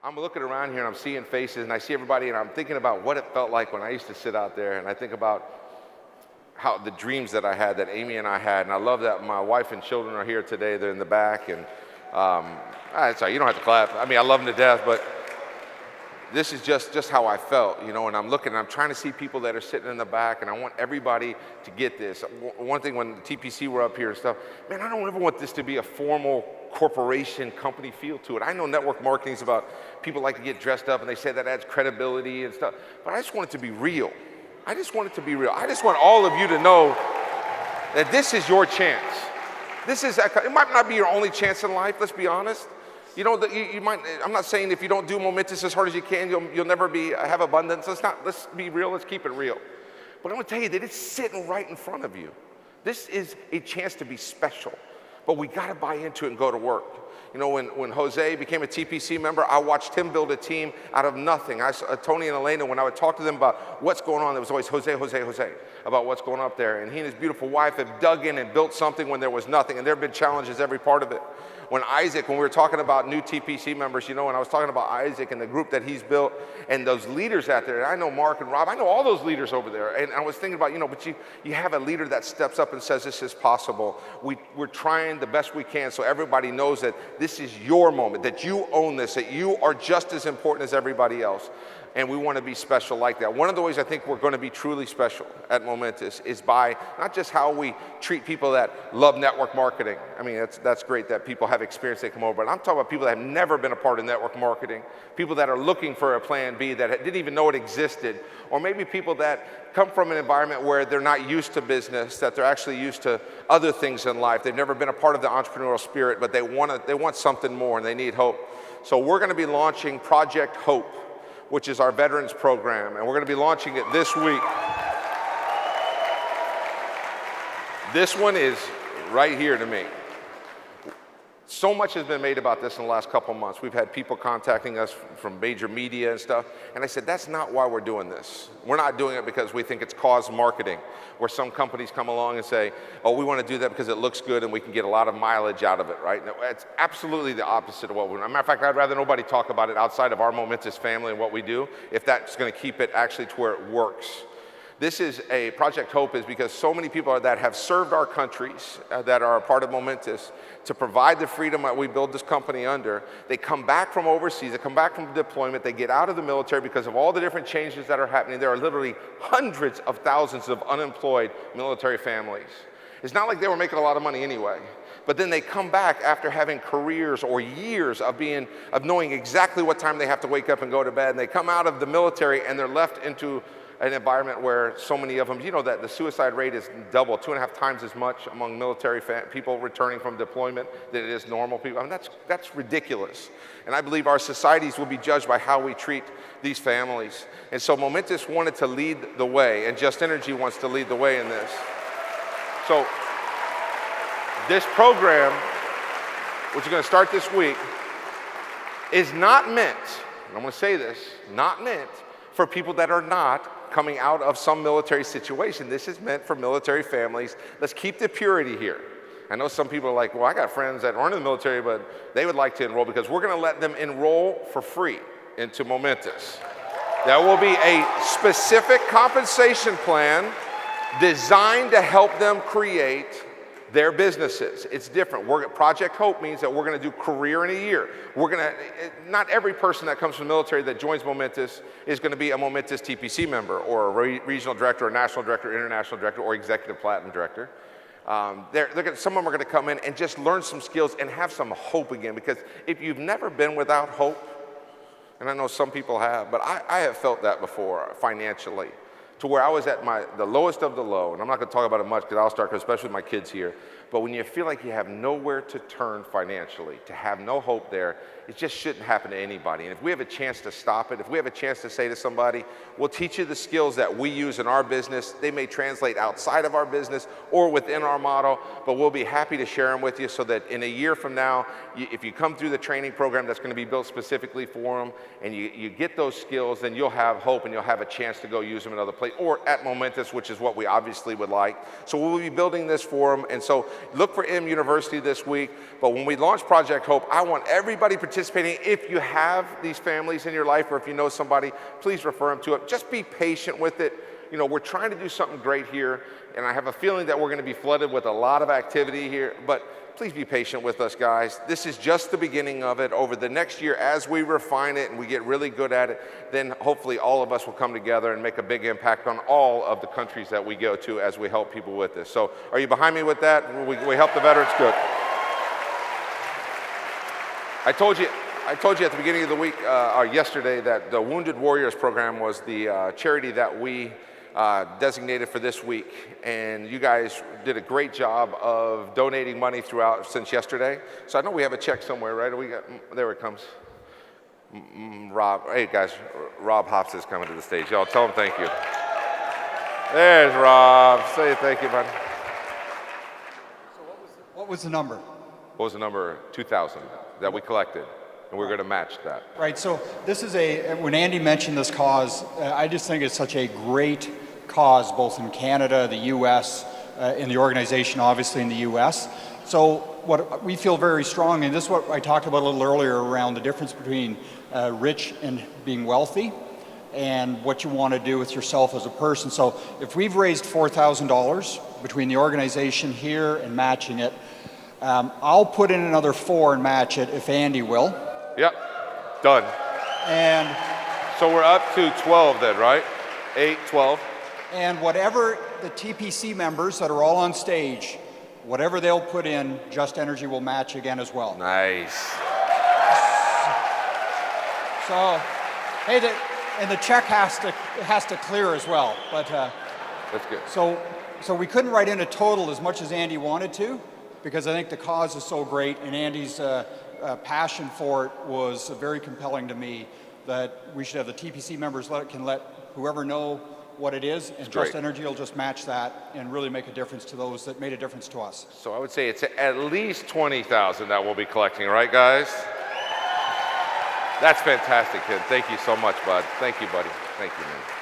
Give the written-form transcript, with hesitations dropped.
I'm looking around here and I'm seeing faces and I see everybody and I'm thinking about what it felt like when I used to sit out there, and I think about how the dreams that I had, that Amy and I had, and I love that my wife and children are here today. They're in the back, and sorry, you don't have to clap. I mean, I love them to death, but this is just how I felt, you know, and I'm looking and I'm trying to see people that are sitting in the back, and I want everybody to get this. One thing when the TPC were up here and stuff, man, I don't ever want this to be a formal corporation company feel to it. I know network marketing is about people like to get dressed up and they say that adds credibility and stuff, but I just want it to be real. I just want it to be real. I just want all of you to know that this is your chance. It might not be your only chance in life, let's be honest. You know, you might, I'm not saying if you don't do Momentis as hard as you can, you'll never have abundance. Let's be real, let's keep it real. But I'm gonna tell you that it's sitting right in front of you. This is a chance to be special, but we gotta buy into it and go to work. You know, when Jose became a TPC member, I watched him build a team out of nothing. Tony and Elena, when I would talk to them about what's going on, there was always Jose about what's going on up there. And he and his beautiful wife have dug in and built something when there was nothing, and there have been challenges every part of it. When we were talking about new TPC members, you know, and I was talking about Isaac and the group that he's built and those leaders out there, and I know Mark and Rob, I know all those leaders over there, and I was thinking about, you know, but you have a leader that steps up and says this is possible. We're trying the best we can so everybody knows that this is your moment, that you own this, that you are just as important as everybody else. And we want to be special like that. One of the ways I think we're going to be truly special at Momentis is by not just how we treat people that love network marketing. I mean, that's great that people have experience, they come over, but I'm talking about people that have never been a part of network marketing, people that are looking for a plan B, that didn't even know it existed, or maybe people that come from an environment where they're not used to business, that they're actually used to other things in life. They've never been a part of the entrepreneurial spirit, but they want something more and they need hope. So we're going to be launching Project Hope, which is our veterans program, and we're going to be launching it this week. This one is right here to me. So much has been made about this in the last couple months. We've had people contacting us from major media and stuff, and I said, that's not why we're doing this. We're not doing it because we think it's cause marketing, where some companies come along and say, oh, we want to do that because it looks good and we can get a lot of mileage out of it, right? No, it's absolutely the opposite of what we're doing. As a matter of fact, I'd rather nobody talk about it outside of our Momentis family and what we do, if that's going to keep it actually to where it works. This is a Project Hope is because so many people that have served our countries that are a part of Momentis to provide the freedom that we build this company under. They come back from overseas, they come back from deployment, they get out of the military because of all the different changes that are happening. There are literally hundreds of thousands of unemployed military families. It's not like they were making a lot of money anyway. But then they come back after having careers or years of knowing exactly what time they have to wake up and go to bed. And they come out of the military and they're left into an environment where so many of them, you know, that the suicide rate is double, 2.5 times as much among military people returning from deployment than it is normal people. I mean, that's ridiculous. And I believe our societies will be judged by how we treat these families. And so Momentis wanted to lead the way, and Just Energy wants to lead the way in this. So this program, which is going to start this week, is not meant, and I'm going to say this, not meant for people that are not coming out of some military situation. This is meant for military families. Let's keep the purity here. I know some people are like, well, I got friends that aren't in the military, but they would like to enroll, because we're going to let them enroll for free into Momentis. There will be a specific compensation plan designed to help them create their businesses. It's different. Project Hope means that we're going to do career in a year. Not every person that comes from the military that joins Momentis is going to be a Momentis TPC member or a regional director or national director, international director, or executive platinum director. Some of them are going to come in and just learn some skills and have some hope again, because if you've never been without hope, and I know some people have, but I have felt that before financially, to where I was at the lowest of the low, and I'm not going to talk about it much because I'll start, especially with my kids here, but when you feel like you have nowhere to turn financially, to have no hope there, it just shouldn't happen to anybody. And if we have a chance to stop it, if we have a chance to say to somebody, we'll teach you the skills that we use in our business, they may translate outside of our business or within our model, but we'll be happy to share them with you so that in a year from now, if you come through the training program that's going to be built specifically for them, and you get those skills, then you'll have hope and you'll have a chance to go use them in other places. place, or at Momentis, which is what we obviously would like. So we'll be building this for them. And so look for M University this week. But when we launch Project Hope, I want everybody participating. If you have these families in your life, or if you know somebody, please refer them to it. Just be patient with it. You know, we're trying to do something great here, and I have a feeling that we're going to be flooded with a lot of activity here, but please be patient with us, guys. This is just the beginning of it. Over the next year, as we refine it and we get really good at it, then hopefully all of us will come together and make a big impact on all of the countries that we go to as we help people with this. So are you behind me with that? We help the veterans? Good. I told you at the beginning of the week, or yesterday, that the Wounded Warriors program was the charity that we designated for this week, and you guys did a great job of donating money throughout since yesterday. So I know we have a check somewhere, right? There it comes. Rob, hey guys, Rob Hops is coming to the stage. Y'all tell him thank you. There's Rob. Say thank you, buddy. So what was the number? What was the number? 2,000 that we collected, and we're going to match that. Right, so this is when Andy mentioned this cause, I just think it's such a great cause, both in Canada, the US, in the organization, obviously in the US. So what we feel very strong, and this is what I talked about a little earlier around the difference between rich and being wealthy, and what you want to do with yourself as a person. So if we've raised $4,000 between the organization here and matching it, I'll put in another 4 and match it if Andy will. Yep, done. And so we're up to 12 then, right? 8, 12. And whatever the TPC members that are all on stage, whatever they'll put in, Just Energy will match again as well. Nice. So, hey, and the check has to clear as well. But that's good. So we couldn't write in a total as much as Andy wanted to, because I think the cause is so great, and Andy's passion for it was very compelling to me, that we should have the TPC members can let whoever know what it is, and Just Energy will just match that and really make a difference to those that made a difference to us. So I would say it's at least 20,000 that we'll be collecting, right, guys? That's fantastic, kid. Thank you so much, bud. Thank you, buddy. Thank you, man.